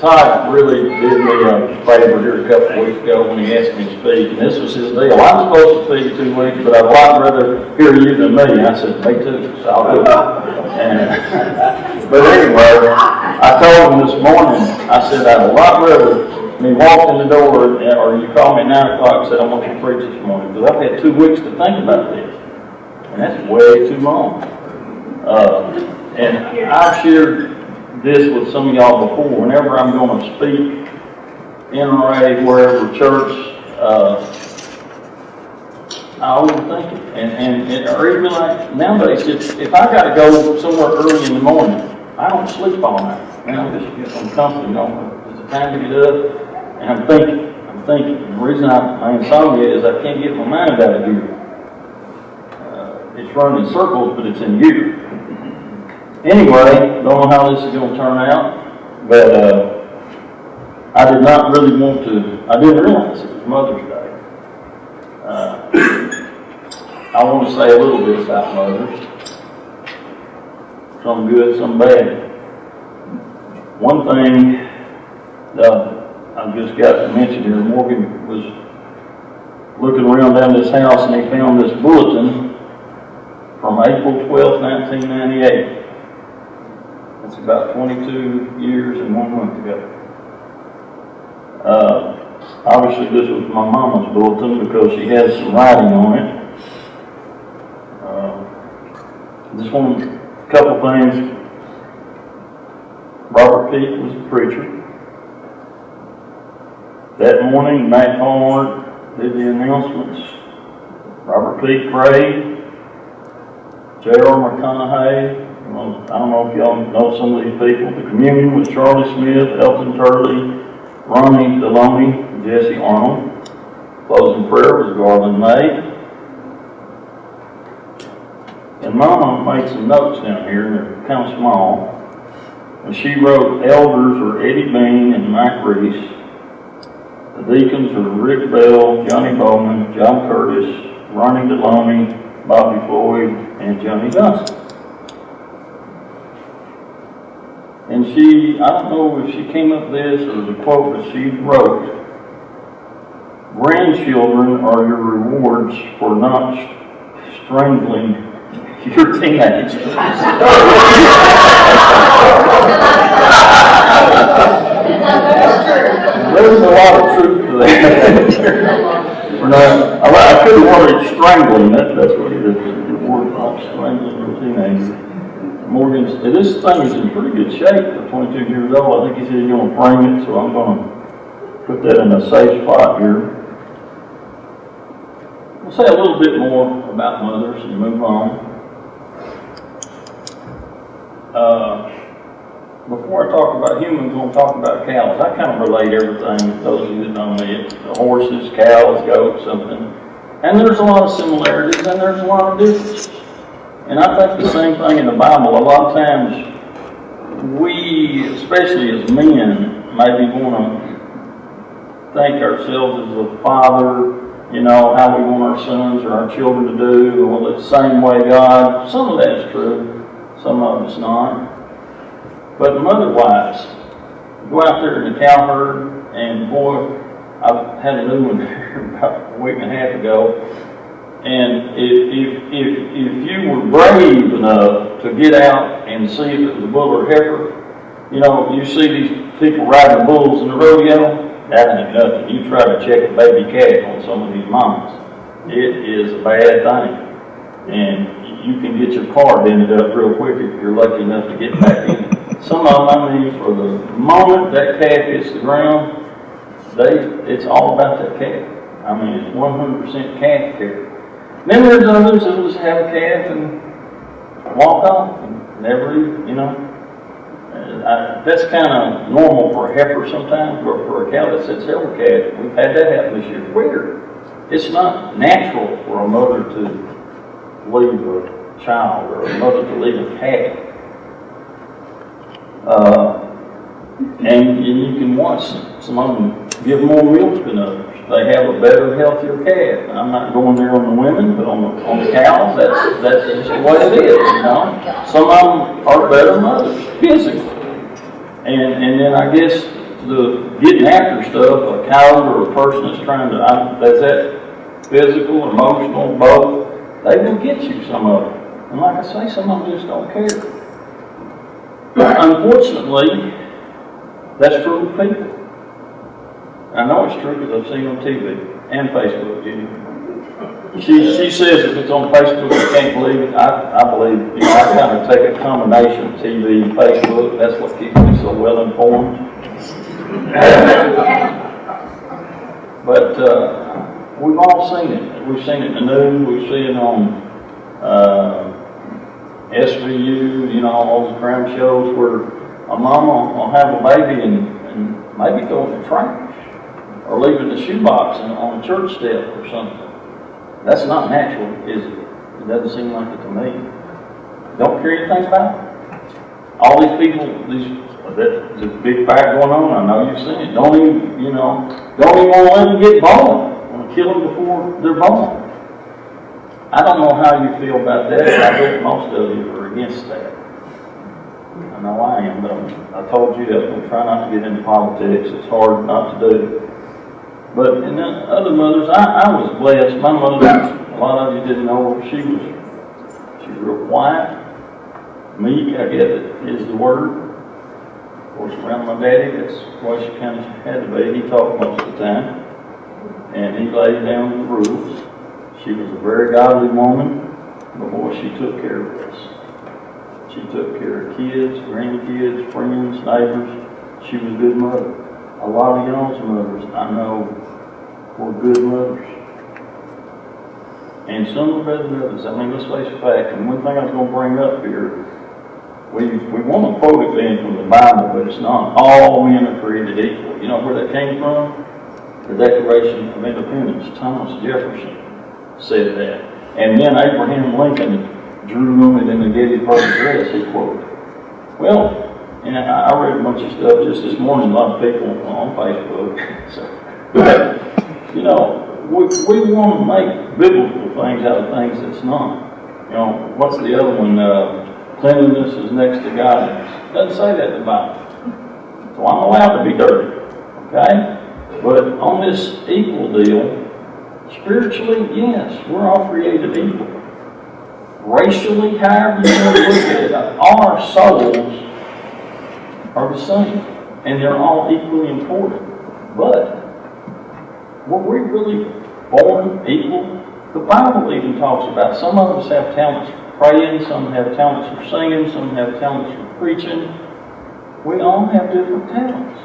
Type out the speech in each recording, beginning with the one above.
Todd really did me a favor here a couple of weeks ago when he asked me to speak, and this was his deal. I'm supposed to speak 2 weeks, but I'd a lot rather hear you than me. I said, me too, so I'll do it. But anyway, I told him this morning, I said, I'd a lot rather me walk in the door, or you call me at 9 o'clock and said, I want you to preach this morning, because I've had 2 weeks to think about this, and that's way too long. And I've shared this with some of y'all before. Whenever I'm going to speak, NRA, wherever, church, I overthink it. Or even like nowadays, if I got to go somewhere early in the morning, I don't sleep all night. Man, I'm comfortable, you know. It's the time to get up, and I'm thinking. The reason my insomnia is I can't get my mind out of here. It's running in circles, but it's in gear. Anyway, don't know how this is going to turn out, but I did not really want to, I didn't realize it was Mother's Day. I want to say a little bit about mothers. Some good, some bad. One thing I've just got to mention here, Morgan was looking around down this house and he found this bulletin from April 12, 1998. It's about 22 years and 1 month ago. Obviously this was my mama's bulletin because she has some writing on it. Just one, a couple things. Robert Peake was the preacher. That morning, Matt Hallmark did the announcements. Robert Peake prayed. J.R. McConaughey. I don't know if y'all know some of these people. The communion was Charlie Smith, Elton Turley, Ronnie Deloney, Jesse Arnold. Closing prayer was Garland May. And Mama made some notes down here, and they're kind of small. And she wrote, elders are Eddie Bean and Mike Reese. The deacons are Rick Bell, Johnny Bowman, John Curtis, Ronnie Deloney, Bobby Floyd, and Johnny Johnson. And she, I don't know if she came up with this or the quote, but she wrote, grandchildren are your rewards for not strangling your teenagers. There's a lot of truth to that. I could have worded strangling, that's what it is, reward for not strangling your teenagers. Morgan's, this thing is in pretty good shape for 22 years old. I think he said he's going to frame it, so I'm going to put that in a safe spot here. We'll say a little bit more about mothers and move on. Before I talk about humans, I'm going to talk about cows. I kind of relate everything, those of you that know me, the horses, cows, goats, something. And there's a lot of similarities and there's a lot of differences. And I think the same thing in the Bible. A lot of times we, especially as men, maybe want to think ourselves as a father, you know, how we want our sons or our children to do, well, the same way God. Some of that's true, some of it's not. But mother-wise, go out there in the cow herd, and boy, I've had a new one there about a week and a half ago. And if you were brave enough to get out and see if it was a bull or a heifer, you know, you see these people riding bulls in the rodeo, that ain't nothing. You try to check a baby calf on some of these mamas, it is a bad thing. And you can get your car dented up real quick if you're lucky enough to get back in. Some of them, I mean, for the moment that calf hits the ground, it's all about that calf. I mean, it's 100% calf care. Then there's others that will just have a calf and walk off and never even, you know. That's kind of normal for a heifer sometimes, but for a cow that sets several calves, we've had that happen this year. Weird. It's not natural for a mother to leave a child or a mother to leave a calf. And you can watch some of them give more milk than others. They have a better, healthier calf. I'm not going there on the women, but on the cows, that's just the way it is, you know. Some of them are better mothers, physically. And then I guess the getting after stuff, a coward or a person that's trying to, that's that physical, emotional, both, they will get you some of it. And like I say, some of them just don't care. Unfortunately, that's true of people. I know it's true because I've seen on TV and Facebook, Jenny. She says if it's on Facebook, I can't believe it. I believe it. You know, I kind of take a combination of TV and Facebook. That's what keeps me so well informed. But we've all seen it. We've seen it in the news. We've seen it on SVU, you know, all those crime shows where a mama will have a baby and maybe throw it in the trash or leave it in the shoebox on a church step or something. That's not natural, is it? It doesn't seem like it to me. Don't care anything about it. All these people, this big fight going on, I know you've seen it. Don't even want to let them get born. Want to kill them before they're born. I don't know how you feel about that, but I bet most of you are against that. I know I am, but I told you that I'm trying not to get into politics. It's hard not to do. But in the other mothers, I was blessed. My mother, a lot of you didn't know her. She was real quiet, meek, I guess is the word. Of course, around my daddy, that's why she kind of had to be. He talked most of the time, and he laid down the rules. She was a very godly woman, but boy, she took care of us. She took care of kids, grandkids, friends, neighbors. She was a good mother. A lot of y'all's mothers, I know, were good mothers. And some are better than others. I mean, let's face the fact. And one thing I was going to bring up here, we want to quote it being from the Bible, but it's not. All men are created equal. You know where that came from? The Declaration of Independence. Thomas Jefferson said that. And then Abraham Lincoln drew on it in the Gettysburg Address, he quoted. Well, and I read a bunch of stuff just this morning, a lot of people on Facebook. But, you know, we want to make biblical things out of things that's not. You know, what's the other one? Cleanliness is next to godliness. Doesn't say that in the Bible. So I'm allowed to be dirty, okay? But on this equal deal, spiritually, yes, we're all created equal. Racially, however you want to look at it, all our souls are the same, and they're all equally important. But were we really born equal? The Bible even talks about some of us have talents for praying, some have talents for singing, some have talents for preaching. We all have different talents.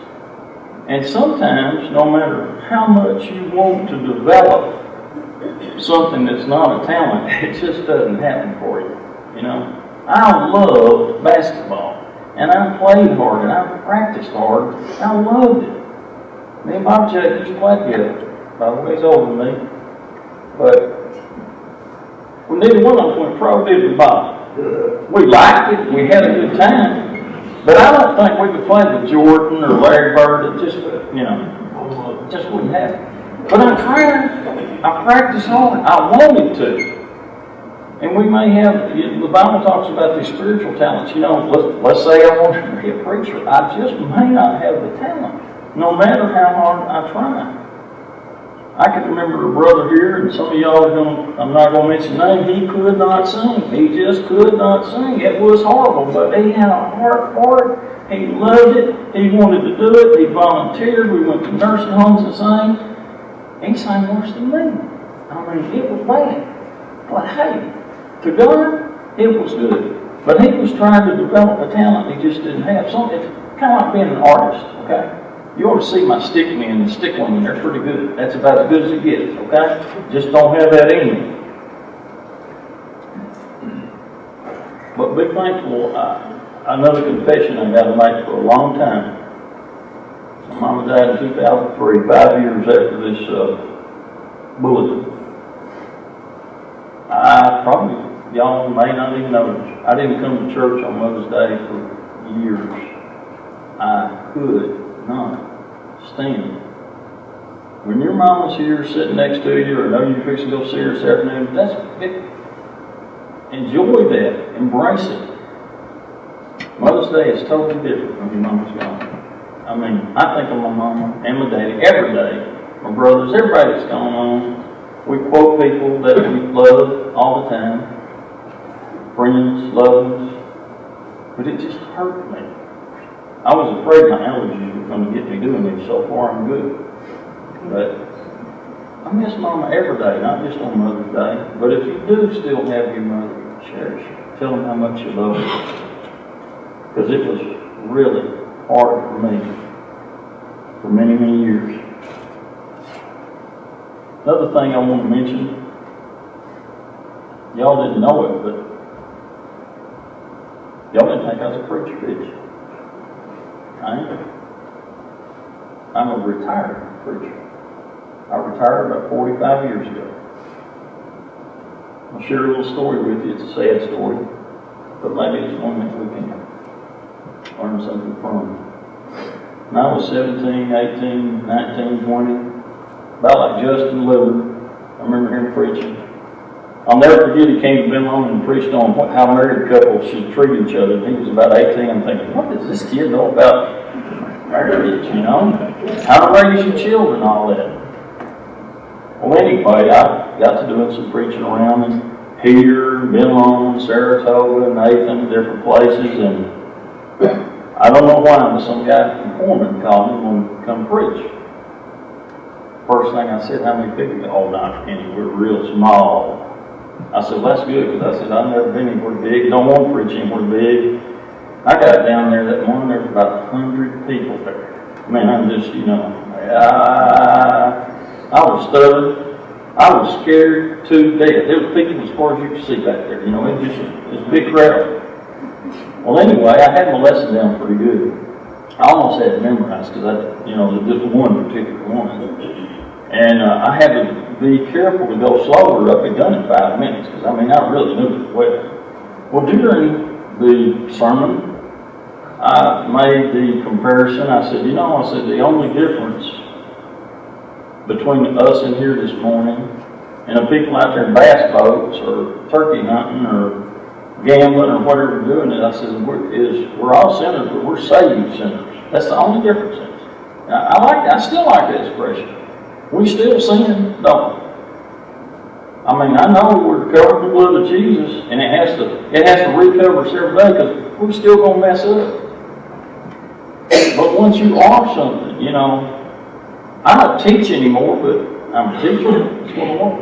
And sometimes, no matter how much you want to develop something that's not a talent, it just doesn't happen for you. You know, I loved basketball. And I played hard, and I practiced hard. I loved it. Me and Bob Jack used to play together. By the way, he's older than me. But when neither one of us went pro, did we, Bob? We liked it. We had a good time. But I don't think we could play with Jordan or Larry Bird. It just, just wouldn't happen. But I tried. I practiced hard. I wanted to. And we may have, the Bible talks about these spiritual talents. You know, let's say I want to be a preacher. I just may not have the talent, no matter how hard I try. I can remember a brother here, and some of y'all, I'm not going to mention his name, he could not sing. He just could not sing. It was horrible, but he had a heart for it. He loved it. He wanted to do it. He volunteered. We went to nursing homes and sang. He sang worse than me. I mean, it was bad. But hey, to God, it was good. But he was trying to develop a talent he just didn't have. It's kind of like being an artist, okay? You ought to see my stick men and stick women. They're pretty good. That's about as good as it gets, okay? Just don't have that in me. But be thankful. Another confession I got to make for a long time. My mama died in 2003, 5 years after this bulletin. Y'all may not even know this. I didn't come to church on Mother's Day for years. I could not stand. When your mama's here sitting next to you, or know you're fixing to go see her this afternoon, that's it. Enjoy that. Embrace it. Mother's Day is totally different when your mama's gone. I mean, I think of my mama and my daddy every day. My brothers, everybody that's going on. We quote people that we love all the time. Friends, loved ones. But it just hurt me. I was afraid my allergies were going to get me doing it. So far, I'm good. But I miss Mama every day, not just on Mother's Day. But if you do still have your mother, cherish her. Tell them how much you love her. Because it was really hard for me for many, many years. Another thing I want to mention, y'all didn't know it, but y'all didn't think I was a preacher, did you? I am. I'm a retired preacher. I retired about 45 years ago. I'll share a little story with you. It's a sad story, but maybe it's one that we can learn something from. When I was 17, 18, 19, 20, about like Justin Lillard, I remember him preaching. I'll never forget he came to Benlone and preached on how married couples should treat each other. He was about 18. I'm thinking, what does this kid know about marriage, you know? How to raise your children and all that. Well, anyway, I got to doing some preaching around here, Benlone, Saratoga, Nathan, different places, and I don't know why, but some guy from Foreman called me and wanted to come preach. First thing I said, how many people? Oh, not any. We're real small. I said, well, that's good, because I said, I've never been anywhere big. Don't want to preach anywhere big. I got down there that morning, there was about 100 people there. Man, I'm just, you know, I was stuttering. I was scared to death. There was people as far as you could see back there. You know, it was a big crowd. Well, anyway, I had my lesson down pretty good. I almost had it memorized because just one particular one. And I had to be careful to go slower. I'd be done in 5 minutes because, I really knew it well. Well, during the sermon, I made the comparison. I said, the only difference between us in here this morning and the people out there in bass boats or turkey hunting or gambling or whatever we're doing, I said, we're all sinners, but we're saved sinners. That's the only difference. I still like that expression. We still sin, don't we? I know we're covered in the blood of Jesus, and it has to recover us every day because we're still going to mess up. But once you are something, I don't teach anymore, but I'm a teacher. That's what I want.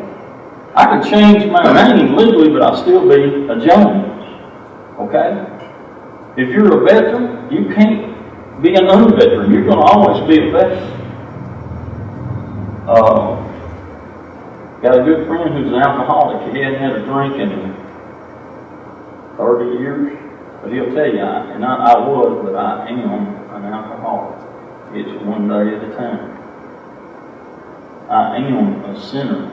I can change my name legally, but I'll still be a Jones. Okay? If you're a veteran, you can't be an unveteran. You're going to always be a veteran. Got a good friend who's an alcoholic. He hadn't had a drink in 30 years. But he'll tell you, I was, but I am an alcoholic. It's one day at a time. I am a sinner.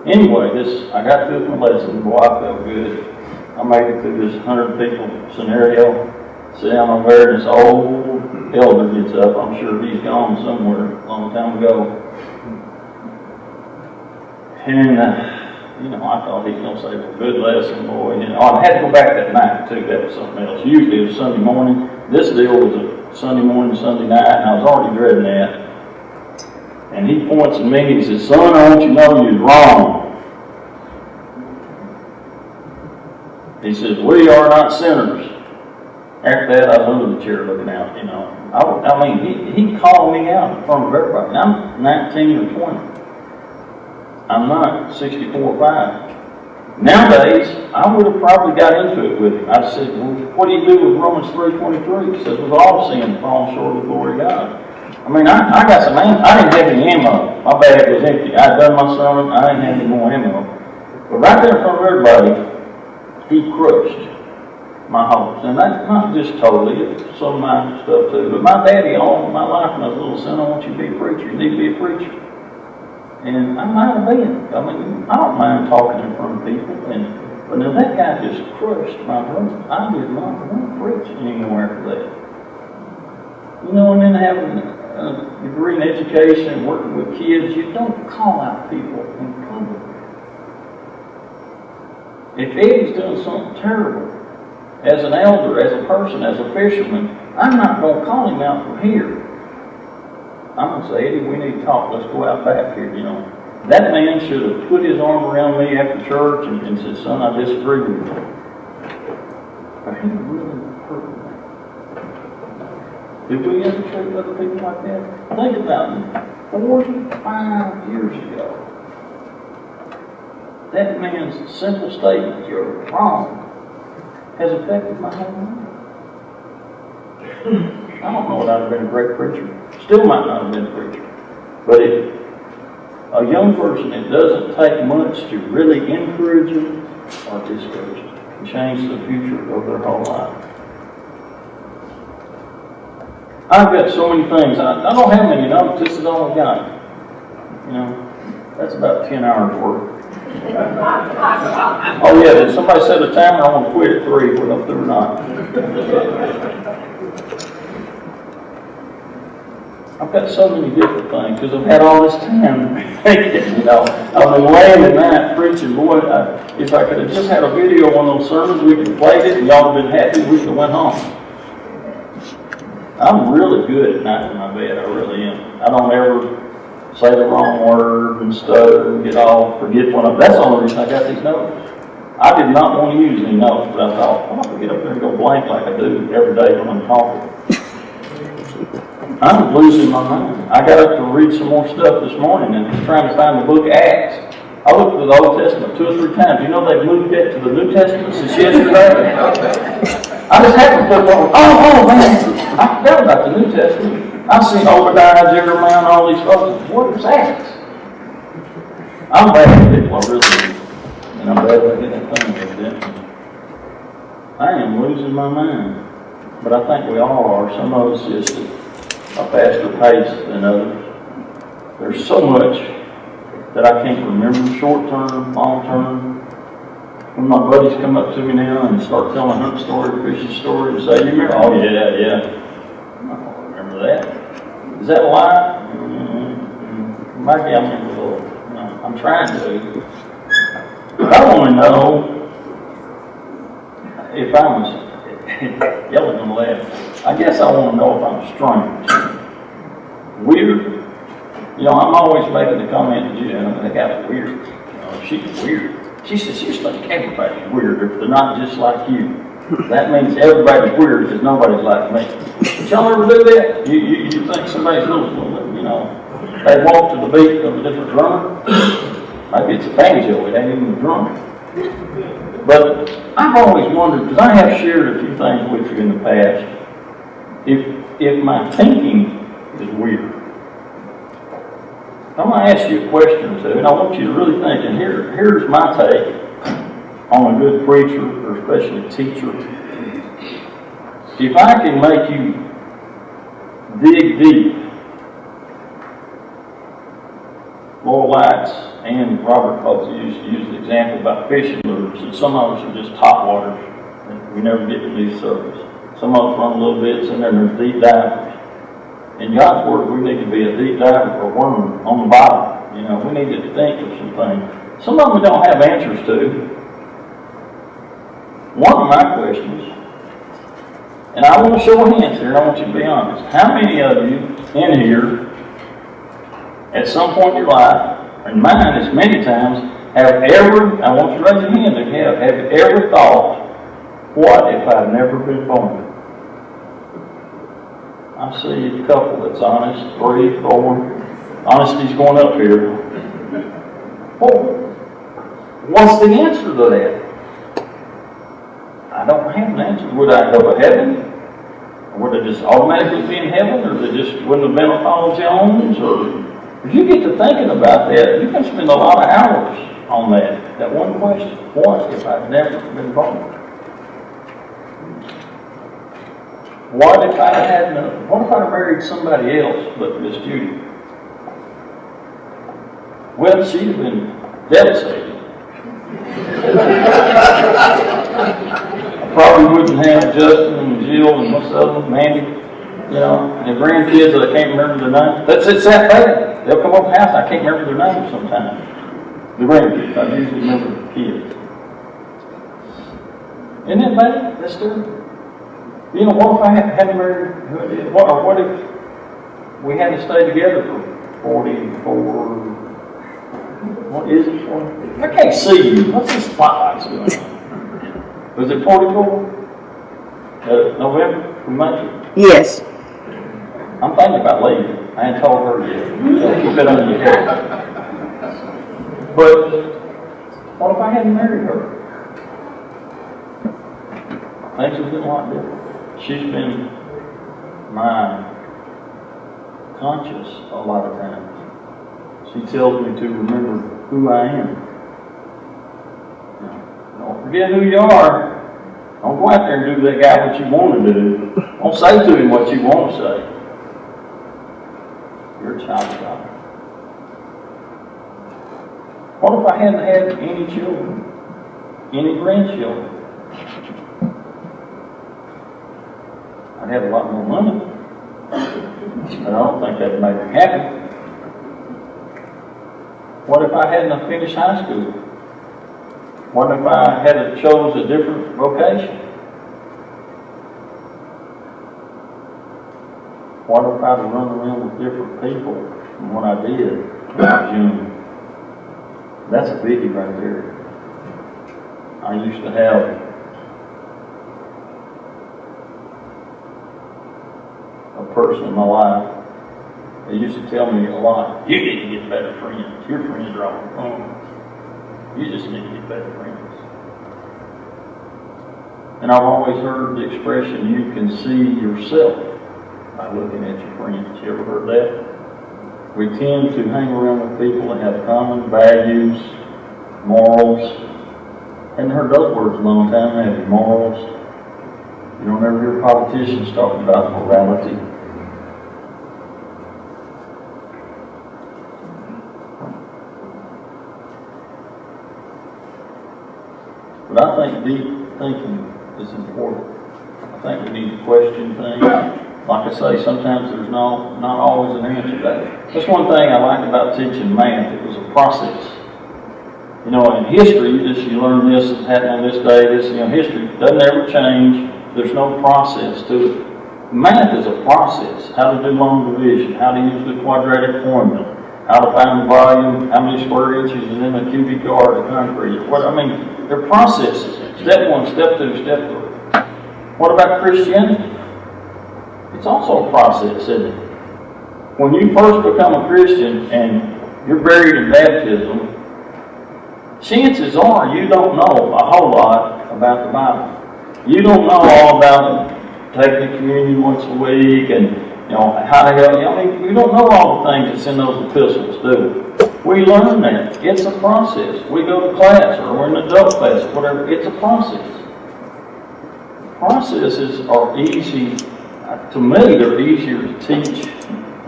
Anyway, I got through my lesson. Boy, I felt good. I made it through this 100 people scenario. Sit down over there, and this old elder gets up. I'm sure he's gone somewhere a long time ago. And, I thought he was going to say, well, good lesson, boy. I had to go back that night, too. That was something else. Usually it was Sunday morning. This deal was a Sunday morning, Sunday night, and I was already dreading that. And he points at me and he says, son, I want you to know you're wrong. He says, we are not sinners. After that, I was under the chair looking out, he called me out in front of everybody. I'm 19 or 20. I'm not 64 or 5. Nowadays, I would have probably got into it with him. I said, well, what do you do with Romans 3:23? It says, we've all sinned and fallen short of the glory of God. I got some ammo. I didn't have any ammo. My bag was empty. I had done my sermon. I didn't have any more ammo. But right there in front of everybody, he crushed my hopes. And that's not just totally, it's some of my stuff too. But my daddy, all my life, when I was a little son, I want you to be a preacher. You need to be a preacher. And I'm not a being. I don't mind talking in front of people. But then that guy just crushed my dreams. I did not want to preach anymore after that. And then having a degree in education and working with kids, you don't call out people in public. If Eddie's doing something terrible, as an elder, as a person, as a fisherman, I'm not going to call him out from here. I'm gonna say, Eddie, we need to talk, let's go out back here, you know. That man should have put his arm around me after church and said, son, I disagree with you. But he really hurt me. Did we ever treat other people like that? Think about it. 45 years ago, that man's simple statement, you're wrong, has affected my whole life. I don't know if I'd have been a great preacher. Still might not have been a preacher. But a young person, it doesn't take much to really encourage them or discourage them and change the future of their whole life. I've got so many things. I don't have many notes. This is all I've got. You know, that's about 10 hours worth. Oh yeah, did somebody set a timer? I want to quit at 3, whether I'm through or not. I've got so many different things because I've had all this time thinking, you know. I've been laying at night preaching. Boy, if I could have just had a video of one of those sermons, we could have played it and y'all would have been happy, we could have went home. I'm really good at night in my bed, I really am. I don't ever say the wrong word and stutter and forget one of them. That's the only reason I got these notes. I did not want to use any notes, but I thought, I'm going to get up there and go blank like I do every day when I'm talking. I'm losing my mind. I got up to read some more stuff this morning and was trying to find the book of Acts. I looked through the Old Testament 2 or 3 times. You know they've moved that to the New Testament since yesterday? I just happened to flip on, oh man, I forgot about the New Testament. I've seen Obadiah, Jeremiah, and all these folks. What is Acts? I'm bad at people, I really am. And I'm bad at getting that thing with it. I am losing my mind. But I think we all are. Some of us just a faster pace than others. There's so much that I can't remember, short term, long term. When my buddies come up to me now and start telling a hunt story, fishing story, and say, you remember? Oh yeah. I don't remember that. Is that a lie? Maybe I remember a little. No, I'm trying to. But I want to know if I was, y'all are going to laugh. I guess I want to know if I'm strange. Weird. You know, I'm always making the comment to Jen, that guy's weird. You know, she's weird. She says, you think everybody's weird if they're not just like you. That means everybody's weird because nobody's like me. But y'all ever do that? You think somebody's little, you know, they walk to the beat of a different drummer? Maybe it's a banjo, it ain't even a drum. But I've always wondered, because I have shared a few things with you in the past, if my thinking is weird. I'm going to ask you a question or two, and I want you to really think, and here's my take on a good preacher, or especially a teacher. If I can make you dig deep, Loyal Lights and Robert Coates used to use the example about fishing lures, and some of us are just top waters, and we never get to the surface. Some of us run a little bit, and then there's deep divers. In God's Word, we need to be a deep diver or worm on the bottom. You know, we need to think of some things. Some of them we don't have answers to. One of my questions, and I want to show hands here, and I want you to be honest. How many of you in here, at some point in your life, and mine as many times, have ever, I want you to raise your hand if you have ever thought, what if I'd never been born? I see a couple that's honest, 3, 4. Honesty's going up here. Well, what's the answer to that? I don't have an answer. Would I go to heaven? Or would I just automatically be in heaven? Or they just wouldn't have been a Paul Jones? Or if you get to thinking about that, you can spend a lot of hours on that one question. What if I'd never been born? What if I married somebody else but Miss Judy? Well, she'd have been devastated. I probably wouldn't have Justin and Jill and most of them, Mandy, you know, and the grandkids that I can't remember their names. It's that bad. They'll come up the house, I can't remember their names sometimes. The grandkids, I usually remember the kids. Isn't that bad? That's true. You know, what if I hadn't married who I did? What if we had to stay together for 44, what is it, 40? I can't see you. What's this spotlight doing? Was it 44? November? We might. Yes. I'm thinking about leaving. I ain't told her yet. So keep it under your head. But what if I hadn't married her? Things have been a lot different. She's been my conscience a lot of times. She tells me to remember who I am. Don't forget who you are. Don't go out there and do that guy what you want to do. Don't say to him what you want to say. You're a child of God. What if I hadn't had any children? Any grandchildren? I'd have a lot more money. But I don't think that'd make me happy. What if I hadn't finished high school? What if I had chose a different vocation? What if I'd run around with different people from what I did when I was young? That's a biggie right there. I used to have a person in my life that used to tell me a lot, you need to get better friends. Your friends are all wrong. You just need to get better friends. And I've always heard the expression, you can see yourself by looking at your friends. You ever heard that? We tend to hang around with people that have common values, morals. Hadn't heard those words in a long time, have you? Morals. You don't ever hear politicians talking about morality. But I think deep thinking is important. I think we need to question things. Like I say, sometimes there's not always an answer to that. That's one thing I like about teaching math. It was a process. You know, in history, you learn this is happening on this day. History doesn't ever change. There's no process to it. Math is a process. How to do long division, how to use the quadratic formula, how to find the volume, how many square inches is in a cubic yard of concrete. They're processes. Step one, step two, step three. What about Christianity? It's also a process, isn't it? When you first become a Christian and you're buried in baptism, chances are you don't know a whole lot about the Bible. You don't know all about taking communion once a week and how to help. You don't know all the things that's in those epistles, do we? We learn that. It's a process. We go to class or we're in adult class or whatever. It's a process. Processes are easy. To me, they're easier to teach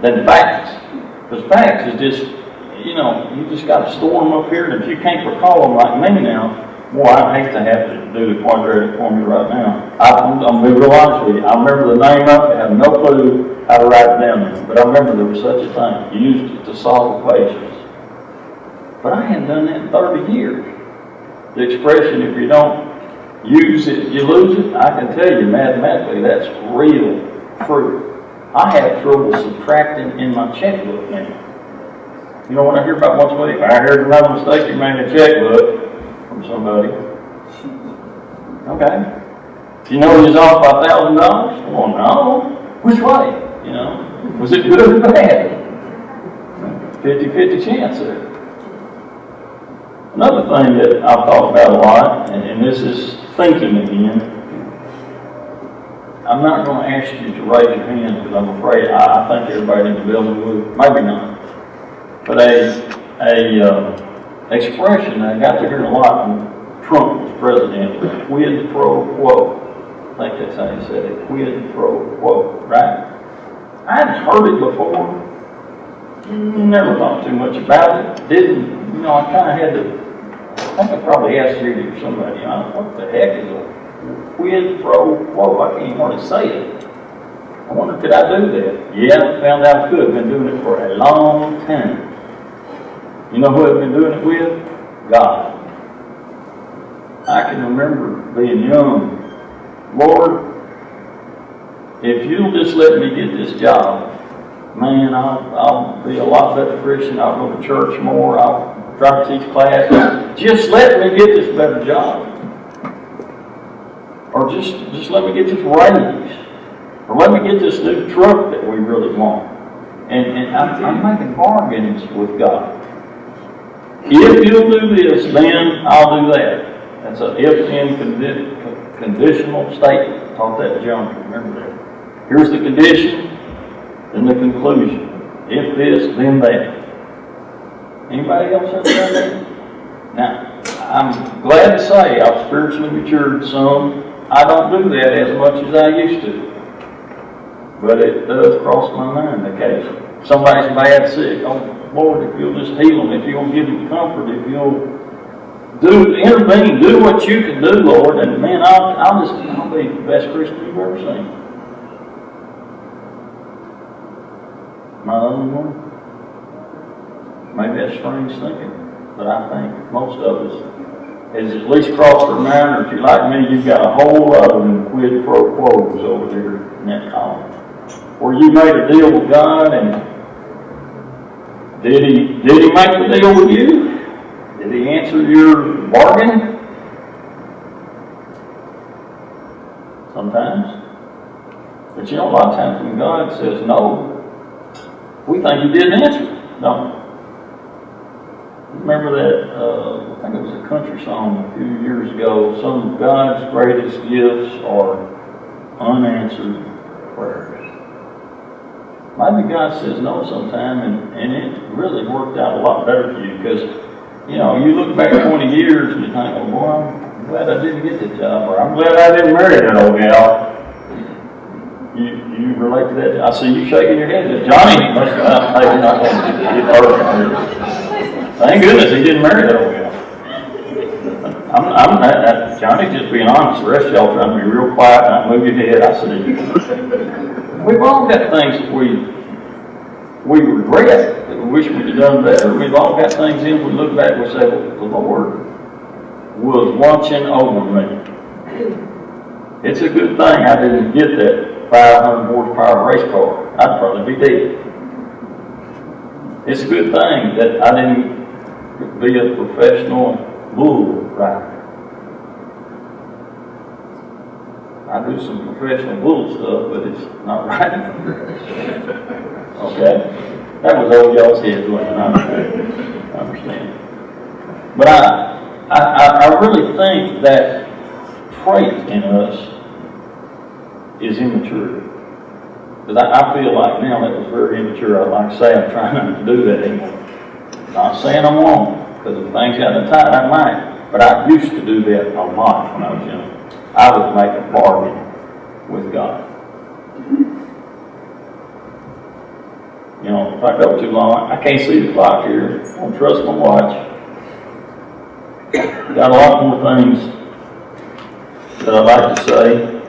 than facts. Because facts is just, you just got to store them up here, and if you can't recall them like me now, boy, I'd hate to have to do the quadratic formula right now. I'm going to be real honest with you. I remember the name of it, I have no clue how to write it down, but I remember there was such a thing. You used it to solve equations. But I hadn't done that in 30 years. The expression, if you don't use it, you lose it, I can tell you mathematically that's real true. I have trouble subtracting in my checkbook now. You know what I hear about once a week? I heard another mistake you made in a checkbook from somebody. Okay. You know he was off by $1,000? Well, no. Which way? Was it good or bad? 50-50 chance there. Another thing that I've thought about a lot, and this is thinking again, I'm not going to ask you to raise your hand because I'm afraid I think everybody in the building would. Maybe not. But a expression I got to hear a lot when Trump was president, quid pro quo. I think that's how he said it, quid pro quo, right? I hadn't heard it before. Never thought too much about it. Didn't, I kind of had to, I think I probably asked Judy or somebody, what the heck is a quid pro quo? I can't even hardly say it. I wonder, could I do that? Yeah, found out I could. I've been doing it for a long time. You know who I've been doing it with? God. I can remember being young. Lord, if you'll just let me get this job, man, I'll be a lot better Christian, I'll go to church more, I'll try to teach class. Just let me get this better job. Or just let me get this raise. Or let me get this new truck that we really want. And I'm making bargains with God. If you'll do this, then I'll do that. That's a if-then conditional statement. I taught that to John. Remember that. Here's the condition, then the conclusion. If this, then that. Anybody else ever done that? Now, I'm glad to say I've spiritually matured some. I don't do that as much as I used to. But it does cross my mind occasionally. Somebody's bad sick. Oh, Lord, if you'll just heal them, if you'll give them comfort, if you'll intervene, do what you can do, Lord, and man, I'll be the best Christian you've ever seen. Am I the only one? Maybe that's strange thinking, but I think most of us has at least crossed our mind, or if you're like me, you've got a whole lot of them quid pro quos over there in that column. Where you made a deal with God, and did he make the deal with you? Did he answer your bargain? Sometimes. But you know, a lot of times when God says no, we think he didn't answer it. No. Remember that, I think it was a country song a few years ago, some of God's greatest gifts are unanswered prayers. Maybe God says no sometime, and it really worked out a lot better for you, because, you know, you look back 20 years and you think, well, boy, I'm glad I didn't get the job, or I'm glad I didn't marry that old gal. You relate to that? I see you shaking your head. Johnny must have taken up on thank goodness he didn't marry that old gal. Johnny's just being honest. The rest of y'all trying to be real quiet and not move your head. I see. We've all got things that we regret, that we wish we'd have done better. We've all got things in, we look back and we say, well, the Lord was watching over me. It's a good thing I didn't get that 500 horsepower race car. I'd probably be dead. It's a good thing that I didn't be a professional bull rider. I do some professional bull stuff, but it's not right. Okay? That was old y'all's head, wasn't it? I understand. But I really think that trait in us is immaturity. Because I feel like now that was very immature. I'd like to say I'm trying not to do that anymore. Not saying I'm wrong, because if things got tight, I might. But I used to do that a lot when I was young. I would make a bargain with God. You know, if I go too long, I can't see the clock here. I don't trust my watch. Got a lot more things that I'd like to say.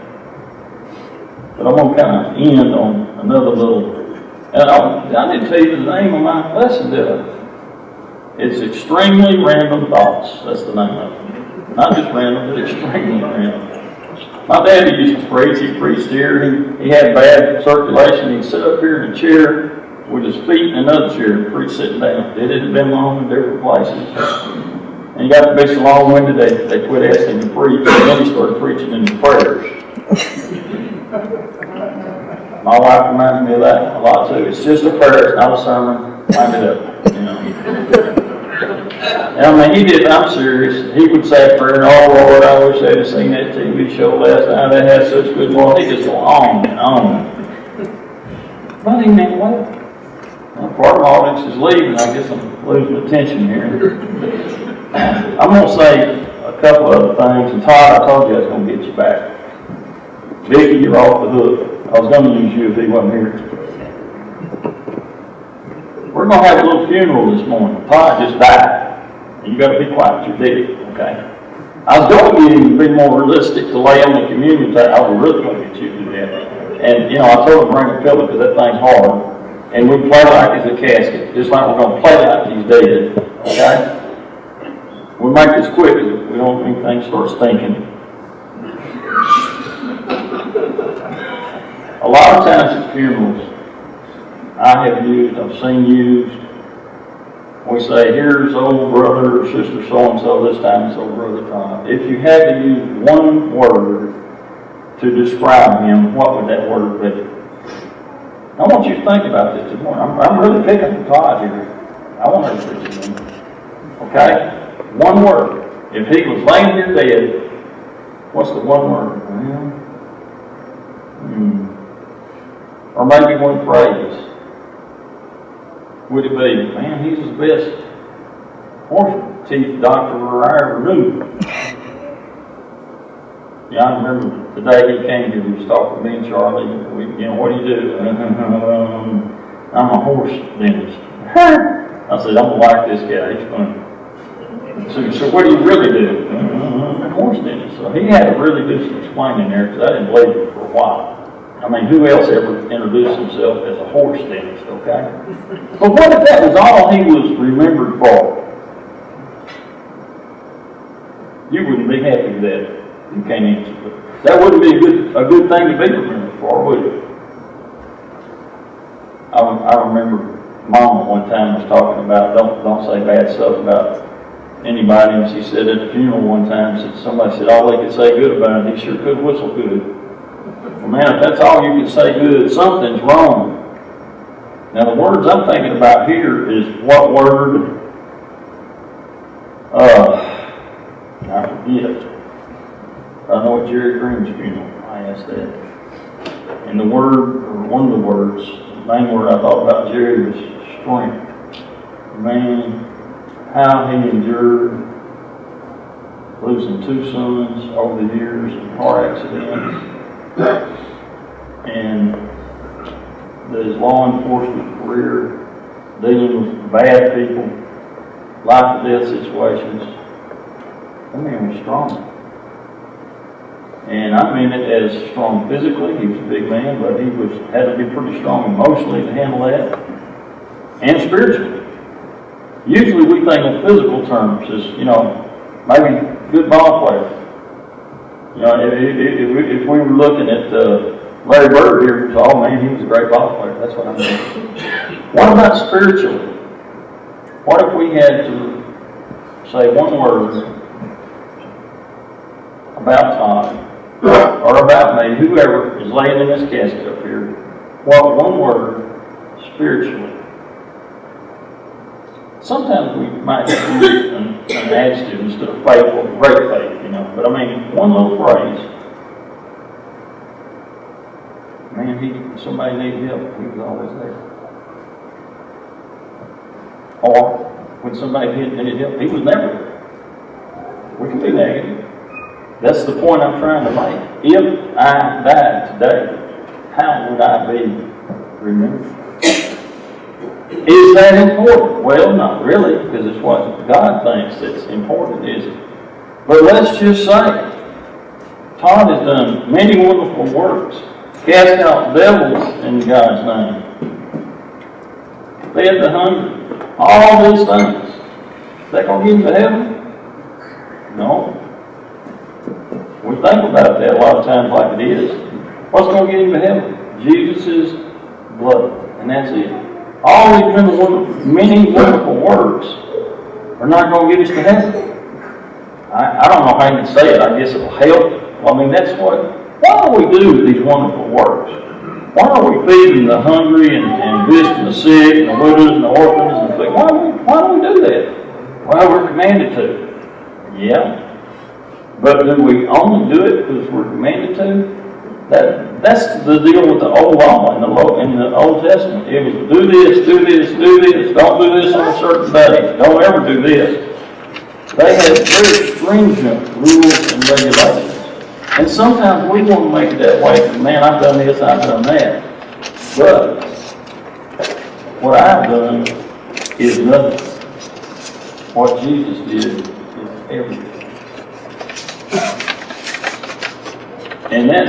But I'm going to kind of end on another little, and I didn't tell you the name of my lesson, did I? It's Extremely Random Thoughts. That's the name of it. Not just random, but extremely random. My daddy used to preach. He preached here. He had bad circulation. He'd sit up here in a chair with his feet in another chair and preach sitting down. It had been long in different places. And he got to be so long-winded, they quit asking him to preach. And then he started preaching in his prayers. My wife reminds me of that a lot too. It's just a prayer, it's not a sermon. Wind it up, you know. And I mean, I'm serious. He would say a prayer, oh Lord, I wish I'd have seen that TV show last night. That had such good Lord. He just go on and on. But he meant what? Well, part of my audience is leaving. I guess I'm losing attention here. I'm going to say a couple other things. And Todd, I told you I was going to get you back. Vicki, you're off the hook. I was going to use you if he wasn't here. We're going to have a little funeral this morning. Todd just died. And you got to be quiet. You're dead, okay? I was going to get him to be more realistic to lay on the communion table. I was really going to get you to do that. And, you know, I told him to bring a pillow because that thing's hard. And we play like it's a casket. Just like we're going to play like he's dead, okay? We make this quick because we don't think things start stinking. A lot of times at funerals, I have used, I've seen used. We say, here's old brother or sister so-and-so, this time it's old brother Tom. If you had to use one word to describe him, what would that word be? I want you to think about this morning. I'm really picking the Todd here. I want to preach it. Okay? One word. If he was laying here dead, what's the one word? Or maybe one phrase. Would it be, man, he's the best horse teeth doctor I ever knew. Yeah, I remember the day he came here, he was talking to me and Charlie. What do you do? I'm a horse dentist. I said, I'm like this guy, he's funny. So what do you really do? I'm a horse dentist. So he had to really do some explaining there because I didn't believe it for a while. I mean, who else ever introduced himself as a horse dentist, okay? But what if that was all he was remembered for? You wouldn't be happy with that. You can't answer. But that wouldn't be a good thing to be remembered for, would it? I remember Mama one time was talking about don't say bad stuff about anybody, and she said at the funeral one time, somebody said all they could say good about it, he sure could whistle good. Well, man, if that's all you can say good, something's wrong. Now, the words I'm thinking about here is what word? I forget. I know at Jerry Green's funeral, I asked that. And the word, or one of the words, the main word I thought about Jerry was strength. Man, how he endured losing 2 sons over the years in car accidents. And his law enforcement career, dealing with bad people, life and death situations. That man was strong. And I mean it as strong physically. He was a big man, but he had to be pretty strong emotionally to handle that. And spiritually. Usually we think in physical terms as, maybe good ball player. If we were looking at Larry Bird here, it was, oh man, he was a great ball player. That's what I mean. What about spiritually? What if we had to say one word about Todd, or about me, whoever is laying in this casket up here? What one word spiritually? Sometimes we might use an adjective instead of faithful, great faith, But I mean, one little phrase. Man, somebody needed help. He was always there. Or when somebody needed help, he was never there. We can be negative. That's the point I'm trying to make. If I died today, how would I be remembered? Is that important? Well, not really, because it's what God thinks that's important, is it? But let's just say, Todd has done many wonderful works, cast out devils in God's name, fed the hungry, all these things. Is that going to get you to heaven? No. We think about that a lot of times like it is. What's going to get you to heaven? Jesus' blood, and that's it. All these many wonderful works are not going to get us to heaven. I don't know how you can say it. I guess it'll help. Well, I mean, that's why do we do these wonderful works? Why are we feeding the hungry and visiting the sick and the widows and the orphans and the sick? Why do we do that? Well, we're commanded to. Yeah. But do we only do it because we're commanded to? That's the deal with the old law in the Old Testament. It was do this, do this, do this. Don't do this on a certain day. Don't ever do this. They had very stringent rules and regulations. And sometimes we want to make it that way. Man, I've done this, I've done that. But what I've done is nothing. What Jesus did is everything. And that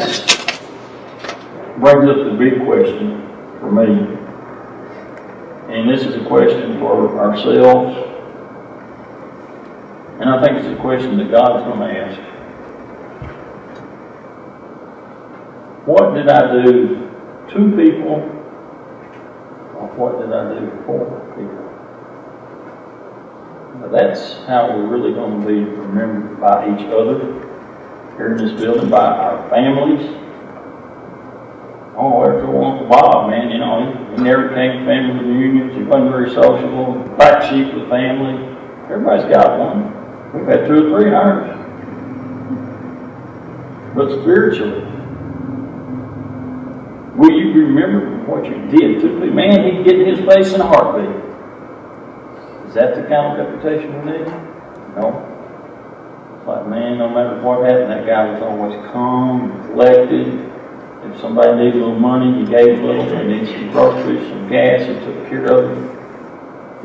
brings up the big question for me. And this is a question for ourselves. And I think it's a question that God's going to ask. What did I do to people of what did I do for people. But that's how we're really going to be remembered by each other here in this building, by our families. Oh, there's old Uncle Bob, man, you know, he never came to family reunions, he wasn't very sociable, black sheep of the family. Everybody's got one. We've had 2 or 3 in ours. But spiritually, will you remember what you did to people? Man, he'd get in his face in a heartbeat. Is that the kind of reputation we need? No. It's like, man, no matter what happened, that guy was always calm, collected. If somebody needed a little money, he gave a little. They needed some groceries, some gas, he took care of it.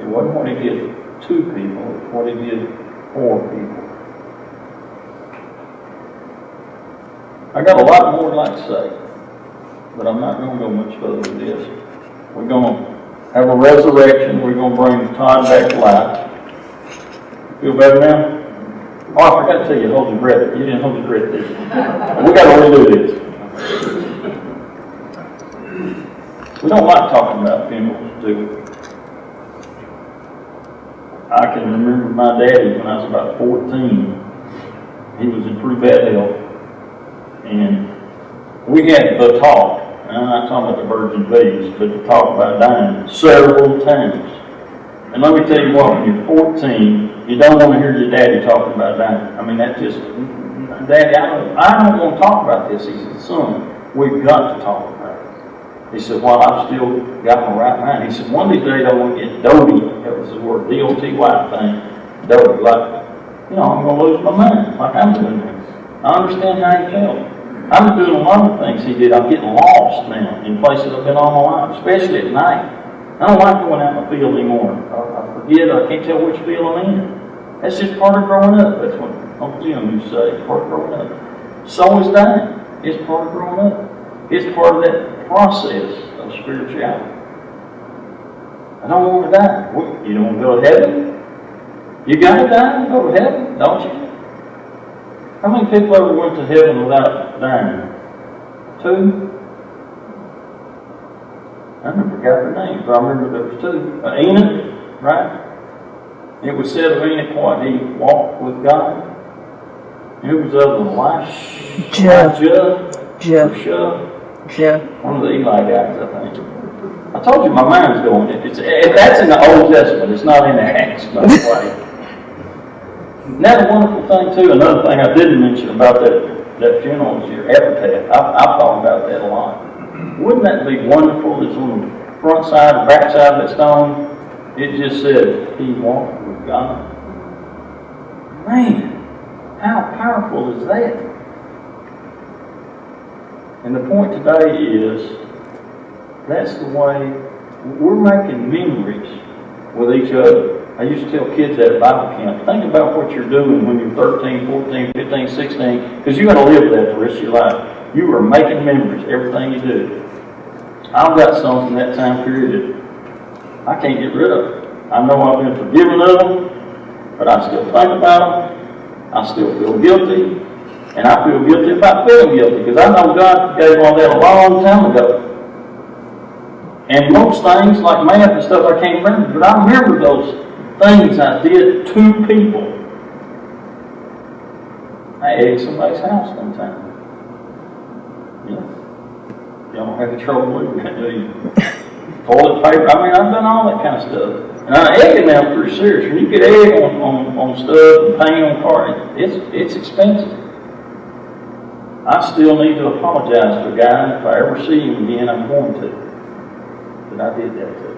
It wasn't what he did to people, it's what he did for people. I got a lot more I'd like to say, but I'm not going to go much further with this. We're going to have a resurrection. We're going to bring Todd back to life. Feel better now? Oh, I forgot to tell you, hold your breath. You didn't hold your breath, did you? We got to redo this. We don't like talking about funerals, do we? I can remember my daddy when I was about 14. He was in pretty bad health. And we had the talk, and I'm not talking about the birds and bees, but the talk about dying several times. And let me tell you what, when you're 14, you don't want to hear your daddy talking about dying. I mean, that's just, Daddy, I don't want to talk about this. He said, son, we've got to talk about it. He said, well, I've still got my right mind. He said, one of these days I want to get doty. That was the word, D-O-T-Y thing. Doty, like, you know, I'm going to lose my mind, like I'm doing this. I understand how he felt. I'm doing a lot of things he did. I'm getting lost now in places I've been all my life, especially at night. I don't like going out in the field anymore. I forget, I can't tell which field I'm in. That's just part of growing up. That's what Uncle Jim used to say, it's part of growing up. So is dying. It's part of growing up. It's part of that process of spirituality. I don't want to die. What, you don't want to go to heaven? You got to die and go to heaven, don't you? How many people ever went to heaven without dying? 2? I never forgot their names, but I remember there was 2. Enoch, right? It was said of Enoch what he walked with God. Who was the other one? Elijah. One of the Eli guys, I think. I told you my mind's going. That's in the Old Testament. It's not in the Acts, by the way. Isn't that a wonderful thing, too? Another thing I didn't mention about that funeral is your epitaph. I've thought about that a lot. Wouldn't that be wonderful? It's on the front side, back side of that stone. It just said, he walked with God. Man, how powerful is that? And the point today is, that's the way we're making memories with each other. I used to tell kids at Bible camp, think about what you're doing when you're 13, 14, 15, 16, because you're going to live that the rest of your life. You are making memories, everything you do. I've got some from that time period that I can't get rid of. I know I've been forgiven of them, but I still think about them. I still feel guilty, and I feel guilty about feeling guilty, because I know God forgave all that a long time ago. And most things, like math and stuff, I can't remember, but I remember those things I did to people. I egged somebody's house one time. Yeah. You don't have the trouble with that, do you? Toilet paper. I mean, I've done all that kind of stuff. And egging now pretty serious. When you get egg on stuff and paint on cars, it's expensive. I still need to apologize to a guy. If I ever see him again, I'm going to. But I did that too.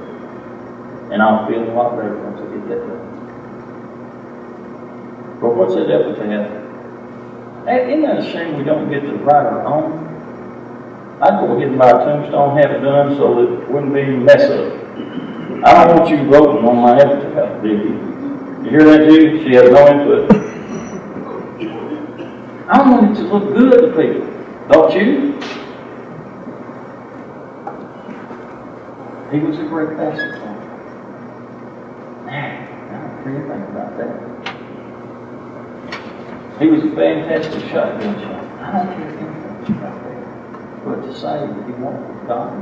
And I'll feel a lot better once I get that done. But what's that epitaph? Isn't that a shame we don't get to write our own? I'd go ahead and buy a tombstone, have it done so that it wouldn't be a mess up. I don't want you voting on my epitaph, did you? You hear that, Judy? She has no input. I want it to look good to people, don't you? He was a great pastor. Man, I don't care anything about that. He was a fantastic shotgun shot. I don't care anything about that. But to say that he walked with God,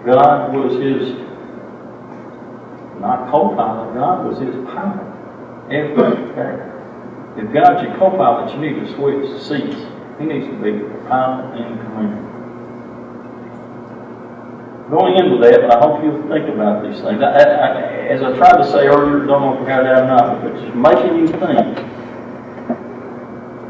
God was his, not co-pilot, God was his pilot. If God's your co-pilot, you need to switch seats. He needs to be the pilot and command. Going into that, but I hope you'll think about these things. As I tried to say earlier, don't know if we got it out or not, but it's making you think.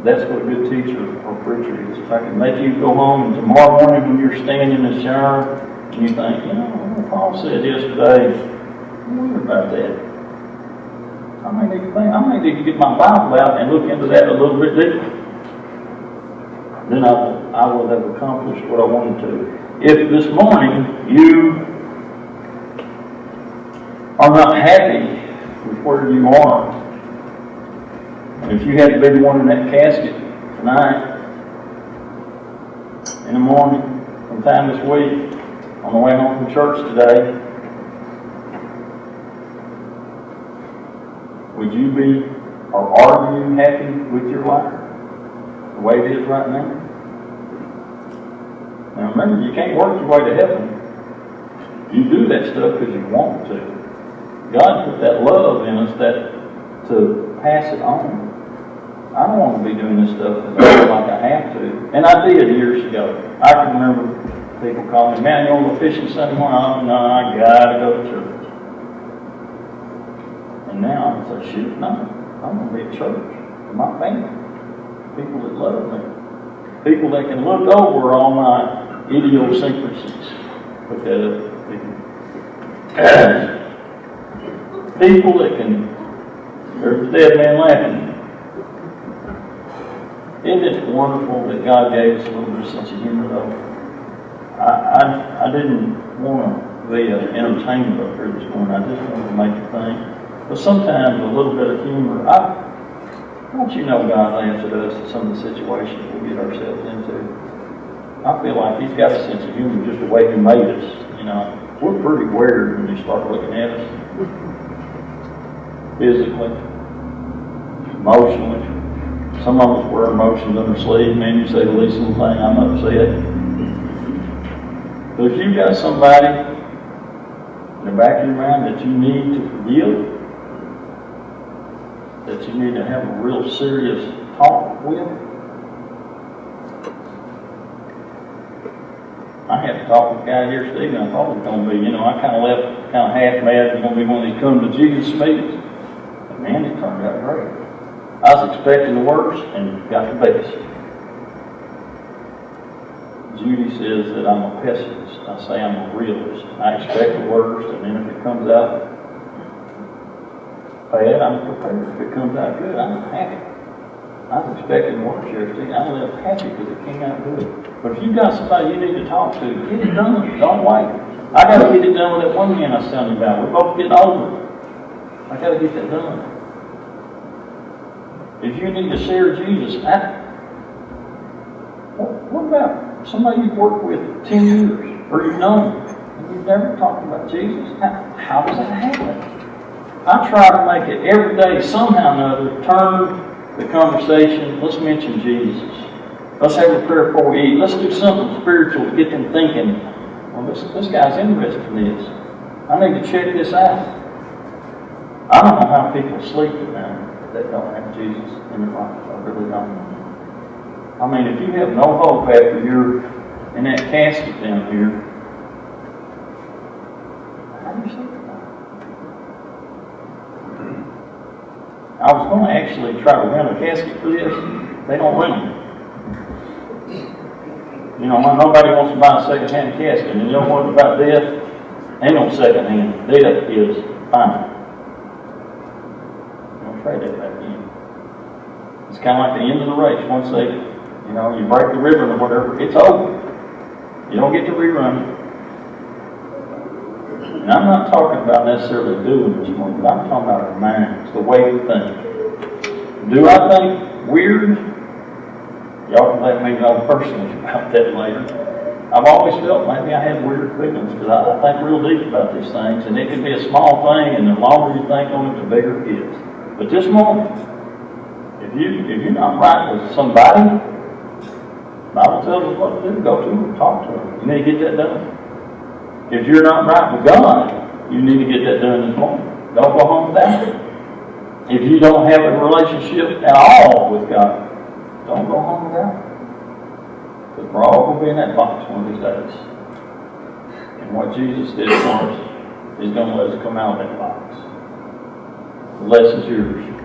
That's what a good teacher or preacher is. If I can make you go home and tomorrow morning when you're standing in the shower and you think, you know, what Paul said yesterday, I wonder about that. I may need to get my Bible out and look into that a little bit deeper. Then I will have accomplished what I wanted to. If this morning you are not happy with where you are, and if you had to be the one in that casket tonight, in the morning, sometime this week, on the way home from church today, would you be, or are you happy with your life the way it is right now? Now remember, you can't work your way to heaven. You do that stuff because you want to. God put that love in us that to pass it on. I don't want to be doing this stuff because I feel like I have to. And I did years ago. I can remember people calling me, man, you want to go fishing Sunday morning? Oh, no, I got to go to church. And now I say, shoot, no. I'm going to be at church with my family. People that love me. People that can look over all my idiosyncrasies. Put that up. People that can, there's a dead man laughing. Isn't it wonderful that God gave us a little bit of sense of humor, though? I didn't want to be an entertainer up here this morning. I just wanted to make you think. But sometimes a little bit of humor, don't you know God laughs at us at some of the situations we get ourselves into? I feel like He's got a sense of humor just the way He made us. You know, we're pretty weird when you start looking at us. Physically, emotionally. Some of us wear emotions on our sleeve. Man, you say the least little thing, I'm upset. But if you've got somebody in the back of your mind that you need to forgive, that you need to have a real serious talk with, I had to talk with a guy here, Stephen. I thought it was going to be, I kind of left kind of half mad. It was going to be one of these come to Jesus meetings. But man, it turned out great. I was expecting the worst and got the best. Judy says that I'm a pessimist. I say I'm a realist. I expect the worst, and then if it comes out bad, I'm prepared. If it comes out good, I'm happy. I was expecting the worst yesterday. I left happy because it came out good. But if you've got somebody you need to talk to, get it done. Don't wait. I got to get it done with that one man I was telling you about. We're both getting older. I got to get that done. If you need to share Jesus, what about somebody you've worked with 10 years, or you've known, and you've never talked about Jesus? How does that happen? I try to make it every day, somehow or another, turn the conversation, let's mention Jesus. Let's have a prayer before we eat. Let's do something spiritual to get them thinking, well, this guy's interested in this. I need to check this out. I don't know how people sleep at night that don't have Jesus in their life. I really don't. I mean, if you have no hope after you're in that casket down here, how do you sleep at night? I was going to actually try to rent a casket for this. They don't rent them. Nobody wants to buy a second-hand casket. And you know what about death? Ain't no second-hand. Death is fine. Trade that back in. It's kind of like the end of the race. Once you break the ribbon or whatever, it's over. You don't get to rerun it. And I'm not talking about necessarily doing this morning, but I'm talking about our minds, the way we think. Do I think weird? Y'all can let me know personally about that later. I've always felt maybe I had weird feelings because I think real deep about these things, and it can be a small thing, and the longer you think on it, the bigger it is. But this morning, if you're not right with somebody, the Bible tells us what to do. Go to them, talk to them. You need to get that done. If you're not right with God, you need to get that done this morning. Don't go home without it. If you don't have a relationship at all with God, don't go home without it. Because we're all going to be in that box one of these days. And what Jesus did for us is going to let us come out of that box. The lesson's yours.